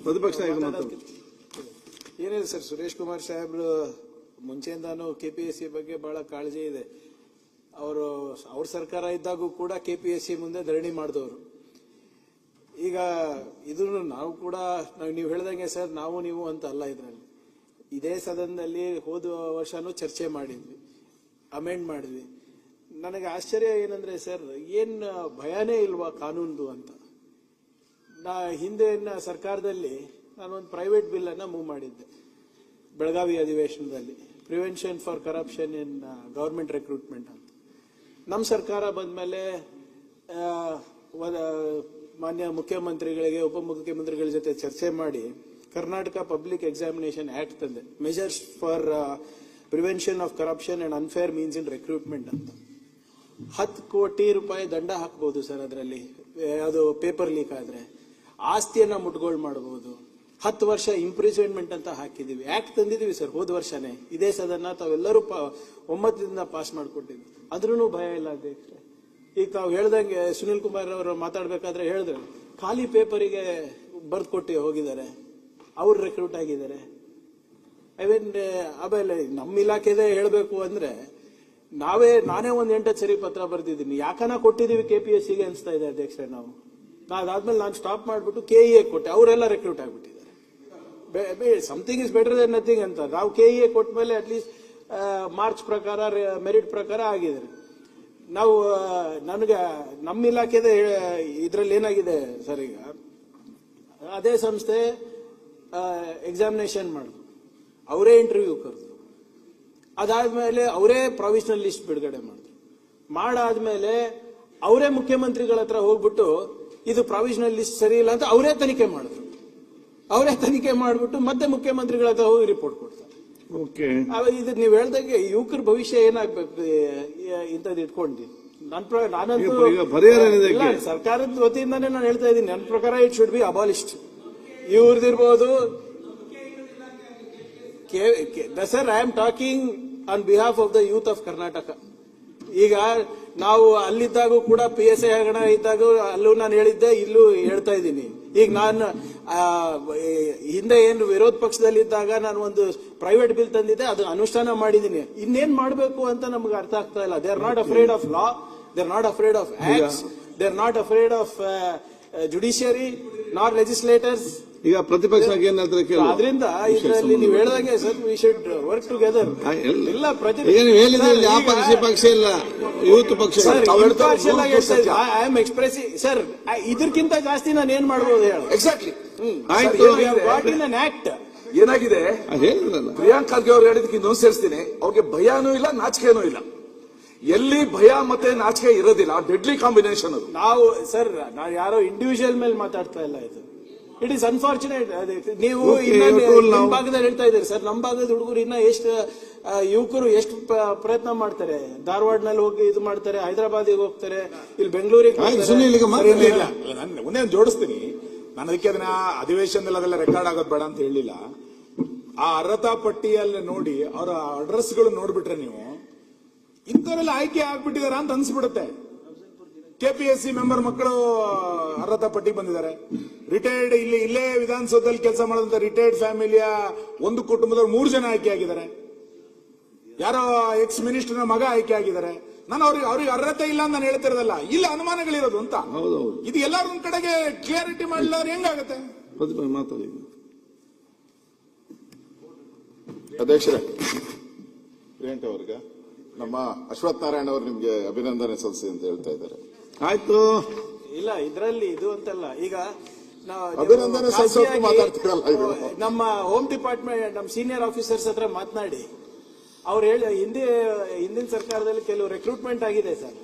ಪ್ರತಿಪಕ್ಷ ಏನಿದೆ ಸರ್, ಸುರೇಶ್ ಕುಮಾರ್ ಸಾಹೇಬ್ರು ಮುಂಚೆಯಿಂದಾನು ಕೆಪಿಎಸ್ಸಿ ಬಗ್ಗೆ ಬಹಳ ಕಾಳಜಿ ಇದೆ. ಅವ್ರ ಸರ್ಕಾರ ಇದ್ದಾಗೂ ಕೂಡ ಕೆಪಿಎಸ್ಸಿ ಮುಂದೆ ಧರಣಿ ಮಾಡಿದವರು. ಈಗ ಇದನ್ನು ನಾವು ಕೂಡ ನೀವು ಹೇಳ್ದಂಗೆ ಸರ್, ನಾವು ನೀವು ಅಂತ ಅಲ್ಲ, ಇದರಲ್ಲಿ ಇದೇ ಸದನದಲ್ಲಿ ಹೋದ ವರ್ಷನೂ ಚರ್ಚೆ ಮಾಡಿದ್ವಿ, ಅಮೆಂಡ್ ಮಾಡಿದ್ವಿ. ನನಗೆ ಆಶ್ಚರ್ಯ ಏನಂದ್ರೆ ಸರ್, ಏನ್ ಭಯನೇ ಇಲ್ವಾ ಕಾನೂನ್ದು ಅಂತ. ಹಿಂದಿನ ಸರ್ಕಾರದಲ್ಲಿ ನಾನೊಂದು ಪ್ರೈವೇಟ್ ಬಿಲ್ ಅನ್ನ ಮೂವ್ ಮಾಡಿದ್ದೆ ಬೆಳಗಾವಿ ಅಧಿವೇಶನದಲ್ಲಿ, prevention for corruption in government recruitment ಅಂತ. ನಮ್ಮ ಸರ್ಕಾರ ಬಂದ್ಮೇಲೆ ಮಾನ್ಯ ಮುಖ್ಯಮಂತ್ರಿಗಳಿಗೆ ಉಪಮುಖ್ಯಮಂತ್ರಿಗಳ ಜೊತೆ ಚರ್ಚೆ ಮಾಡಿ ಕರ್ನಾಟಕ ಪಬ್ಲಿಕ್ ಎಕ್ಸಾಮಿನೇಷನ್ ಆಕ್ಟ್ ತಂದೆ, measures for prevention of corruption and unfair means in recruitment ಅಂತ. 10 ಕೋಟಿ ರೂಪಾಯಿ ದಂಡ ಹಾಕಬಹುದು ಸರ್ ಅದರಲ್ಲಿ, ಅದು ಪೇಪರ್ ಲೀಕ್ ಆದ್ರೆ. ಆಸ್ತಿಯನ್ನ ಮುಟ್ಗೋಳ್ ಮಾಡಬಹುದು, 10 ವರ್ಷ ಇಂಪ್ರಿಸನ್ಮೆಂಟ್ ಅಂತ ಹಾಕಿದೀವಿ. ಆಕ್ಟ್ ತಂದಿದೀವಿ ಸರ್ ಹೋದ ವರ್ಷನೇ, ಇದೇ ಸದನ ತಾವೆಲ್ಲರೂ ಒಮ್ಮತದಿಂದ ಪಾಸ್ ಮಾಡ್ಕೊಟ್ಟಿದ್ವಿ. ಆದ್ರೂ ಭಯ ಇಲ್ಲ ಅಧ್ಯಕ್ಷರೇ. ಈಗ ತಾವು ಹೇಳ್ದಂಗೆ ಸುನಿಲ್ ಕುಮಾರ್ ಅವರು ಮಾತಾಡ್ಬೇಕಾದ್ರೆ ಹೇಳಿದ್ರು, ಖಾಲಿ ಪೇಪರಿಗೆ ಬರ್ದ್ ಕೊಟ್ಟು ಹೋಗಿದ್ದಾರೆ, ಅವ್ರು ರೆಕ್ರೂಟ್ ಆಗಿದ್ದಾರೆ. ಆಮೇಲೆ ನಮ್ಮ ಇಲಾಖೆದೇ ಹೇಳ್ಬೇಕು ಅಂದ್ರೆ, ನಾನೇ ಒಂದ್ 8 ಸರಿ ಪತ್ರ ಬರ್ದಿದ್ದೀನಿ, ಯಾಕನ ಕೊಟ್ಟಿದೀವಿ ಕೆಪಿಎಸ್ಸಿಗೆ ಅನ್ಸ್ತಾ ಇದೆ ಅಧ್ಯಕ್ಷರೇ. ಅದಾದ್ಮೇಲೆ ನಾನು ಸ್ಟಾಪ್ ಮಾಡ್ಬಿಟ್ಟು ಕೆಇಎ ಕೊಟ್ಟೆ, ಅವರೆಲ್ಲ ರೆಕ್ರೂಟ್ ಆಗ್ಬಿಟ್ಟಿದ್ದಾರೆ. Something is better than nothing ಅಂತ. ನಾವು ಕೆಇಎ ಕೊಟ್ಟ ಮೇಲೆ ಅಟ್ಲೀಸ್ಟ್ ಮಾರ್ಕ್ಸ್ ಪ್ರಕಾರ, ಮೆರಿಟ್ ಪ್ರಕಾರ ಆಗಿದ್ದಾರೆ. ನಾವು ನನಗೆ ನಮ್ಮ ಇಲಾಖೆದ ಇದ್ರಲ್ಲಿ ಏನಾಗಿದೆ ಸರ್, ಈಗ ಅದೇ ಸಂಸ್ಥೆ ಎಕ್ಸಾಮಿನೇಷನ್ ಮಾಡಿದ್ರು, ಅವರೇ ಇಂಟರ್ವ್ಯೂ ಕರೆದ್ರು, ಅದಾದ್ಮೇಲೆ ಅವರೇ ಪ್ರಾವಿಷನಲ್ ಲಿಸ್ಟ್ ಬಿಡುಗಡೆ ಮಾಡಿದ್ರು. ಮಾಡಾದ್ಮೇಲೆ ಅವರೇ ಮುಖ್ಯಮಂತ್ರಿಗಳ ಹತ್ರ ಹೋಗ್ಬಿಟ್ಟು ಇದು ಪ್ರಾವಿಷನಲ್ ಲಿಸ್ಟ್ ಸರಿ ಇಲ್ಲ ಅಂತ ಅವರೇ ತನಿಖೆ ಮಾಡಿದ್ರು. ಅವರೇ ತನಿಖೆ ಮಾಡಿಬಿಟ್ಟು ಮತ್ತೆ ಮುಖ್ಯಮಂತ್ರಿಗಳ ಹತ್ರ ಹೋಗಿ ರಿಪೋರ್ಟ್ ಕೊಡ್ತಾರೆ. ಇದು ನೀವು ಹೇಳ್ದಂಗೆ ಯುವಕರ ಭವಿಷ್ಯ ಏನಾಗ್ಬೇಕು ಇಂಥದ್ದು ಇಟ್ಕೊಂಡು ನಾನಂತೂ ಸರ್ಕಾರದ ವತಿಯಿಂದಾನೇ ನಾನು ಹೇಳ್ತಾ ಇದ್ದೀನಿ, ನನ್ನ ಪ್ರಕಾರ ಇಟ್ ಶುಡ್ ಬಿ ಅಬಾಲಿಸ್ಟ್. ಇವ್ರದಿರ್ಬೋದು sir, I am talking on behalf of the youth of Karnataka. ಈಗ ನಾವು ಅಲ್ಲಿದ್ದಾಗೂ ಕೂಡ PSI ಹಗರಣ ಇದ್ದಾಗ ಅಲ್ಲೂ ನಾನು ಹೇಳಿದ್ದೆ, ಇಲ್ಲೂ ಹೇಳ್ತಾ ಇದ್ದೀನಿ. ಈಗ ನಾನು ಹಿಂದೆ ಏನು ವಿರೋಧ ಪಕ್ಷದಲ್ಲಿದ್ದಾಗ ನಾನು ಒಂದು ಪ್ರೈವೇಟ್ ಬಿಲ್ ತಂದಿದ್ದೆ, ಅದು ಅನುಷ್ಠಾನ ಮಾಡಿದ್ದೀನಿ. ಇನ್ನೇನ್ ಮಾಡಬೇಕು ಅಂತ ನಮ್ಗೆ ಅರ್ಥ ಆಗ್ತಾ ಇಲ್ಲ. They are not afraid of law, they are not afraid of acts, they are not afraid of judiciary ನಾರ್ ಲೆಜಿಸ್ಲೇಟರ್ಸ್. ಈಗ ಪ್ರತಿಪಕ್ಷ ಅದರಿಂದ ಇದರಲ್ಲಿ ನೀವು ಹೇಳಿದಾಗೆ sir, we should work together. ಇಲ್ಲ ಪಕ್ಷ ಇಲ್ಲ, ಯೂತ್ ಪಕ್ಷ. ಐ ಆಮ್ ಎಕ್ಸ್ಪ್ರೆಸಿಂಗ್ ಸರ್, ಇದಕ್ಕಿಂತ ಜಾಸ್ತಿ ನಾನು ಏನ್ ಮಾಡ್ಬೋದು ಹೇಳಿ. ಎಕ್ಸಾಕ್ಟ್ಲಿ. ಆಕ್ಟ್ ಏನಾಗಿದೆ, ಪ್ರಿಯಾಂಕ್ ಖರ್ಗೆ ಅವ್ರು ಹೇಳಿದಕ್ಕೆ ಇನ್ನೊಂದು ಸೇರಿಸ್ತೀನಿ, ಅವ್ರಿಗೆ ಭಯನೂ ಇಲ್ಲ, ನಾಚಿಕೆನೂ ಇಲ್ಲ. ಎಲ್ಲಿ ಭಯ ಮತ್ತೆ ನಾಚಿಕೆ ಇರೋದಿಲ್ಲ, ಡೆಡ್ಲಿ ಕಾಂಬಿನೇಷನ್ ಅದು. ನಾವು ಸರ್, ನಾವು ಯಾರೋ ಇಂಡಿವಿಜುವಲ್ ಮೇಲೆ ಮಾತಾಡ್ತಾ ಇಲ್ಲ. ಇದು ಇಟ್ ಈಸ್ ಅನ್ಫಾರ್ಚುನೇಟ್. ನೀವು ನಿಮ್ಮ ಭಾಗದಲ್ಲಿ ಹೇಳ್ತಾ ಇದ್ದೀರಿ ಸರ್, ನಮ್ಮ ಭಾಗದ ಹುಡುಗರು ಇನ್ನ ಎಷ್ಟು ಯುವಕರು ಎಷ್ಟು ಪ್ರಯತ್ನ ಮಾಡ್ತಾರೆ, ಧಾರವಾಡನಲ್ಲಿ ಹೋಗಿ ಇದು ಮಾಡ್ತಾರೆ, ಹೈದರಾಬಾದಿಗೆ ಹೋಗ್ತಾರೆ, ಇಲ್ಲಿ ಬೆಂಗಳೂರಿಗೆ. ಒಂದೇ ಜೋಡಿಸ್ತೀನಿ ನಾನು, ಅದಕ್ಕೆ ಅದನ್ನ ಅಧಿವೇಶನದಲ್ಲಿ ಅದೆಲ್ಲ ರೆಕಾರ್ಡ್ ಆಗೋದು ಬೇಡ ಅಂತ ಹೇಳಿಲ್ಲ. ಆ ಅರ್ಹತಾ ಪಟ್ಟಿಯಲ್ಲಿ ನೋಡಿ ಅವರ ಅಡ್ರೆಸ್ಗಳು ನೋಡ್ಬಿಟ್ರೆ ನೀವು ಇಂಥವರೆಲ್ಲ ಆಯ್ಕೆ ಆಗ್ಬಿಟ್ಟಿದಾರ ಅಂತ ಅನ್ಸ್ಬಿಡುತ್ತೆ. ಕೆಪಿಎಸ್ಸಿ ಮೆಂಬರ್ ಮಕ್ಕಳು ಅರ್ಹತಾ ಪಟ್ಟಿ ಬಂದಿದ್ದಾರೆ. ರಿಟೈರ್ಡ್ ಇಲ್ಲೇ ವಿಧಾನಸೌಧದಲ್ಲಿ ಕೆಲಸ ಮಾಡಿದಂತ ರಿಟೈರ್ಡ್ ಫ್ಯಾಮಿಲಿಯ ಒಂದು ಕುಟುಂಬದವ್ರು 3 ಜನ ಆಯ್ಕೆ ಆಗಿದ್ದಾರೆ. ಯಾರೋ ಎಕ್ಸ್ ಮಿನಿಸ್ಟರ್ನ ಮಗ ಆಯ್ಕೆ ಆಗಿದ್ದಾರೆ. ನಾನು ಅವ್ರಿಗೆ ಅರ್ಹತೆ ಇಲ್ಲ ಅಂತ ನಾನು ಹೇಳ್ತಿರೋದಲ್ಲ, ಇಲ್ಲ ಅನುಮಾನಗಳಿರೋದು ಅಂತ. ಇದು ಎಲ್ಲಾರು ಒಂದ್ ಕಡೆಗೆ ಕ್ಲಿಯರಿಟಿ ಮಾಡಲಾದ್ರೆ ಹೆಂಗಾಗತ್ತೆ? ಅಧ್ಯಕ್ಷರೇ, ಪ್ರಿಯಾಂಕ ಅವ್ರಿಗೆ ನಮ್ಮ ಅಶ್ವಥ್ ನಾರಾಯಣ ಅವರು ನಿಮ್ಗೆ ಅಭಿನಂದನೆ ಸಲ್ಲಿಸಿ ಅಂತ ಹೇಳ್ತಾ ಇದ್ದಾರೆ. ಆಯ್ತು, ಇಲ್ಲ ಇದರಲ್ಲಿ ಇದು ಅಂತಲ್ಲ. ಈಗ ಅಭಿನಂದನೆ ಸಲ್ಲಿಸೋಕೆ ಮಾತಾಡ್ತಿರಲ್ಲ. ನಮ್ಮ ಹೋಮ್ ಡಿಪಾರ್ಟ್ಮೆಂಟ್, ನಮ್ಮ ಸೀನಿಯರ್ ಆಫೀಸರ್ಸ್ ಹತ್ರ ಮಾತನಾಡಿ ಅವ್ರು ಹೇಳಿ, ಹಿಂದಿನ ಸರ್ಕಾರದಲ್ಲಿ ಕೆಲವು ರೆಕ್ರೂಟ್ಮೆಂಟ್ ಆಗಿದೆ ಸರ್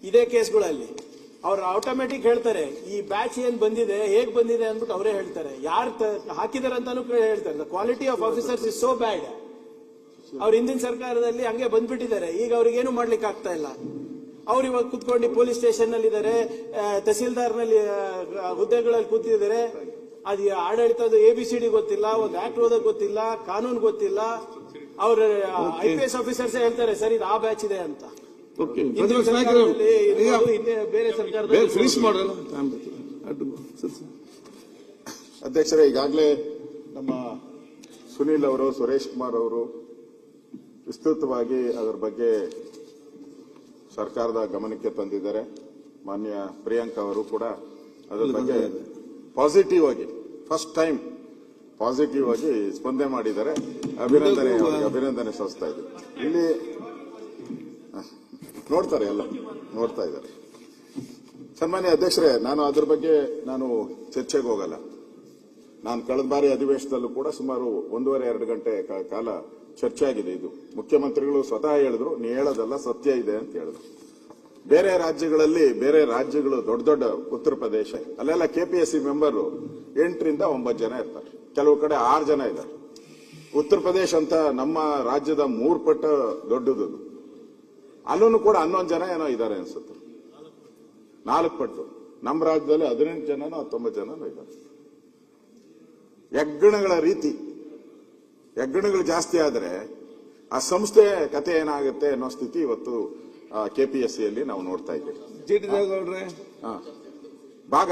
ಇದೇ ಕೇಸ್ಗಳಲ್ಲಿ. ಅವ್ರು ಆಟೋಮೆಟಿಕ್ ಹೇಳ್ತಾರೆ, ಈ ಬ್ಯಾಚ್ ಏನ್ ಬಂದಿದೆ, ಹೇಗ್ ಬಂದಿದೆ ಅಂದ್ಬಿಟ್ಟು ಅವರೇ ಹೇಳ್ತಾರೆ, ಯಾರು ಹಾಕಿದಾರೆ ಅಂತಾನು ಹೇಳ್ತಾರೆ. The quality of officers is so ಬ್ಯಾಡ್. ಅವ್ರು ಹಿಂದಿನ ಸರ್ಕಾರದಲ್ಲಿ ಹಂಗೆ ಬಂದ್ಬಿಟ್ಟಿದ್ದಾರೆ. ಈಗ ಅವ್ರಿಗೇನು ಮಾಡ್ಲಿಕ್ಕೆ ಆಗ್ತಾ ಇಲ್ಲ. ಅವ್ರು ಇವಾಗ ಕುತ್ಕೊಂಡು ಪೊಲೀಸ್ ಸ್ಟೇಷನ್ ನಲ್ಲಿ ಇದ್ದಾರೆ, ತಹಸೀಲ್ದಾರ್ ನಲ್ಲಿ ಹುದ್ದೆಗಳಲ್ಲಿ ಕೂತಿದ್ದಾರೆ. ಅದು ಆಡಳಿತದ ABCD ಗೊತ್ತಿಲ್ಲ, ಒಂದು ಆಕ್ಟ್ ಓದೋಕ್ ಗೊತ್ತಿಲ್ಲ, ಕಾನೂನು ಗೊತ್ತಿಲ್ಲ. ಅವ್ರ IPS ಆಫೀಸರ್ಸ್ ಹೇಳ್ತಾರೆ, ಸರ್ ಇದು ಆ ಬ್ಯಾಚ್ ಇದೆ ಅಂತ. ಬೇರೆ ಸರ್ಕಾರದಲ್ಲಿ ಅಧ್ಯಕ್ಷರೇ, ಈಗಾಗಲೇ ನಮ್ಮ ಸುನೀಲ್ ಅವರು, ಸುರೇಶ್ ಕುಮಾರ್ ಅವರು ವಿಸ್ತೃತವಾಗಿ ಅದರ ಬಗ್ಗೆ ಸರ್ಕಾರದ ಗಮನಕ್ಕೆ ತಂದಿದ್ದಾರೆ. ಮಾನ್ಯ ಪ್ರಿಯಾಂಕಾ ಅವರು ಕೂಡ ಅದರ ಬಗ್ಗೆ ಪಾಸಿಟಿವ್ ಆಗಿ ಫಸ್ಟ್ ಟೈಮ್ ಪಾಸಿಟಿವ್ ಆಗಿ ಸ್ಪಂದನೆ ಮಾಡಿದ್ದಾರೆ. ಅಭಿನಂದನೆ ಸಲ್ಲಿಸ್ತಾ ಇದ್ದೀವಿ. ಇಲ್ಲಿ ನೋಡ್ತಾರೆ, ಎಲ್ಲ ನೋಡ್ತಾ ಇದ್ದಾರೆ. ಸನ್ಮಾನ್ಯ ಅಧ್ಯಕ್ಷರೇ, ನಾನು ಅದ್ರ ಬಗ್ಗೆ ಚರ್ಚೆಗೆ ಹೋಗಲ್ಲ. ನಾನು ಕಳೆದ ಬಾರಿ ಅಧಿವೇಶನದಲ್ಲೂ ಕೂಡ ಸುಮಾರು 1.5-2 ಗಂಟೆ ಕಾಲ ಚರ್ಚೆ ಆಗಿದೆ. ಇದು ಮುಖ್ಯಮಂತ್ರಿಗಳು ಸ್ವತಃ ಹೇಳಿದ್ರು, ನೀ ಹೇಳೋದಲ್ಲ ಸತ್ಯ ಇದೆ ಅಂತ ಹೇಳಿದ್ರು. ಬೇರೆ ರಾಜ್ಯಗಳು ದೊಡ್ಡ ಉತ್ತರ ಪ್ರದೇಶ, ಅಲ್ಲೆಲ್ಲ ಕೆಪಿಎಸ್ಸಿ ಮೆಂಬರ್ 8ರಿಂದ 9 ಜನ ಇರ್ತಾರೆ, ಕೆಲವು ಕಡೆ 6 ಜನ ಇದ್ದಾರೆ. ಉತ್ತರ ಪ್ರದೇಶ ಅಂತ ನಮ್ಮ ರಾಜ್ಯದ 3 ಪಟ್ಟು ದೊಡ್ಡದು. ಅಲ್ಲೂ ಕೂಡ 11 ಜನ ಏನೋ ಇದ್ದಾರೆ ಅನ್ಸುತ್ತೆ, 4 ಪಟ್ಟು. ನಮ್ಮ ರಾಜ್ಯದಲ್ಲಿ 18 ಜನನೋ 19 ಜನನೋ ಇದ್ದಾರೆ. ಹೆಗ್ಗಣಗಳು ಜಾಸ್ತಿ ಆದರೆ ಆ ಸಂಸ್ಥೆ ಕತೆ ಏನಾಗುತ್ತೆ ಅನ್ನೋ ಸ್ಥಿತಿ ಇವತ್ತು ಕೆಪಿಎಸ್ಸಿಯಲ್ಲಿ ನಾವು ನೋಡ್ತಾ ಇದ್ದೇವೆ. ಚೀಟಿ ತಗೊಳ್ರೆ ಭಾಗ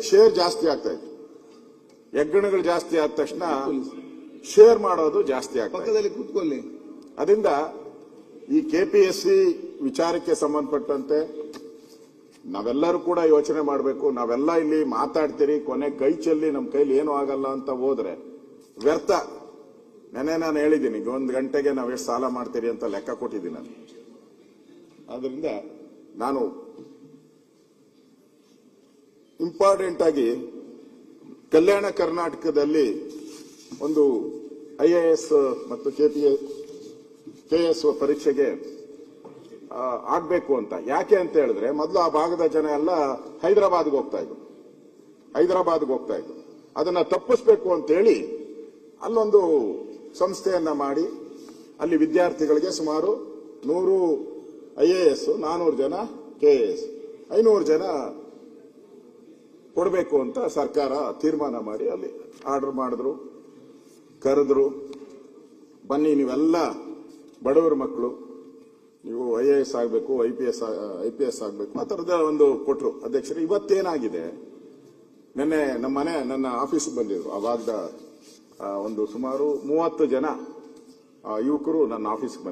ಶೇರ್ ಜಾಸ್ತಿ ಆಗ್ತಾ ಇದೆ. ಹೆಗ್ಗಣಗಳು ಜಾಸ್ತಿ ಆದ ತಕ್ಷಣ ಶೇರ್ ಮಾಡೋದು ಜಾಸ್ತಿ ಆಗ್ತದೆ. ಪಕ್ಕದಲ್ಲಿ ಕೂತ್ಕೊಳ್ಳಿ. ಅದರಿಂದ ಈ ಕೆಪಿಎಸ್ಸಿ ವಿಚಾರಕ್ಕೆ ಸಂಬಂಧಪಟ್ಟಂತೆ ನಾವೆಲ್ಲರೂ ಕೂಡ ಯೋಚನೆ ಮಾಡಬೇಕು. ನಾವೆಲ್ಲ ಇಲ್ಲಿ ಮಾತಾಡ್ತೀರಿ, ಕೊನೆ ಕೈ ಚೆಲ್ಲಿ ನಮ್ಮ ಕೈಲಿ ಏನೂ ಆಗಲ್ಲ ಅಂತ ಹೋದ್ರೆ ವ್ಯರ್ಥ. ನಾನು ಹೇಳಿದ್ದೀನಿ, 1 ಗಂಟೆಗೆ ನಾವು ಎಷ್ಟು ಸಾಲ ಮಾಡ್ತೀರಿ ಅಂತ ಲೆಕ್ಕ ಕೊಟ್ಟಿದ್ದೀನಿ ನಾನು. ಆದ್ರಿಂದ ನಾನು ಇಂಪಾರ್ಟೆಂಟ್ ಆಗಿ ಕಲ್ಯಾಣ ಕರ್ನಾಟಕದಲ್ಲಿ ಒಂದು IAS ಮತ್ತು KS ಪರೀಕ್ಷೆಗೆ ಆಗ್ಬೇಕು ಅಂತ. ಯಾಕೆ ಅಂತ ಹೇಳಿದ್ರೆ, ಮೊದಲು ಆ ಭಾಗದ ಜನ ಎಲ್ಲ ಹೈದರಾಬಾದ್ಗೆ ಹೋಗ್ತಾ ಇದ್ರು. ಅದನ್ನ ತಪ್ಪಿಸ್ಬೇಕು ಅಂತೇಳಿ ಅಲ್ಲೊಂದು ಸಂಸ್ಥೆಯನ್ನ ಮಾಡಿ ಅಲ್ಲಿ ವಿದ್ಯಾರ್ಥಿಗಳಿಗೆ ಸುಮಾರು 100 IAS, 400 ಜನ KS, 500 ಜನ ಕೊಡಬೇಕು ಅಂತ ಸರ್ಕಾರ ತೀರ್ಮಾನ ಮಾಡಿ ಅಲ್ಲಿ ಆರ್ಡರ್ ಮಾಡಿದ್ರು, ಕರೆದ್ರು. ಬನ್ನಿ, ನೀವೆಲ್ಲ ಬಡವರ ಮಕ್ಕಳು, ನೀವು IAS ಆಗಬೇಕು, IPS ಆಗಬೇಕು, ಆ ಥರದ ಒಂದು ಕೊಟ್ರು. ಅಧ್ಯಕ್ಷರು, ಇವತ್ತೇನಾಗಿದೆ, ನನ್ನ ಆಫೀಸ್ಗೆ ಬಂದಿದ್ರು. ಆ ಭಾಗದ ಒಂದು ಸುಮಾರು 30 ಜನ ಯುವಕರು ನನ್ನ ಆಫೀಸ್ಗೆ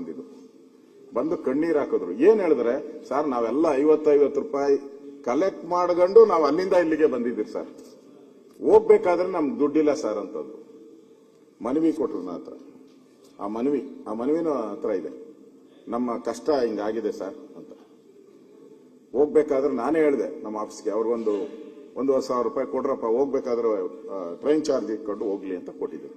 ಬಂದು ಕಣ್ಣೀರು ಹಾಕಿದ್ರು. ಏನ್ ಹೇಳಿದ್ರೆ, ಸರ್ ನಾವೆಲ್ಲ 50 ರೂಪಾಯಿ ಕಲೆಕ್ಟ್ ಮಾಡ್ಕೊಂಡು ನಾವು ಅಲ್ಲಿಂದ ಇಲ್ಲಿಗೆ ಬಂದಿದ್ದೀರಿ ಸರ್, ಹೋಗ್ಬೇಕಾದ್ರೆ ನಮ್ಗೆ ದುಡ್ಡಿಲ್ಲ ಸರ್ ಅಂತಂದು ಮನವಿ ಕೊಟ್ರು ನನ್ನ ಹತ್ರ. ಆ ಮನವಿನೂ ಹತ್ರ ಇದೆ. ನಮ್ಮ ಕಷ್ಟ ಹಿಂಗಾಗಿದೆ ಸರ್ ಅಂತ. ಹೋಗ್ಬೇಕಾದ್ರೆ ನಾನೇ ಹೇಳಿದೆ ನಮ್ಮ ಆಫೀಸ್ಗೆ, ಅವ್ರಿಗೊಂದು 1,500 ರೂಪಾಯಿ ಕೊಡ್ರಪ್ಪ, ಹೋಗ್ಬೇಕಾದ್ರೆ ಟ್ರೈನ್ ಚಾರ್ಜ್ ಇಟ್ಕೊಂಡು ಹೋಗ್ಲಿ ಅಂತ ಕೊಟ್ಟಿದ್ರು.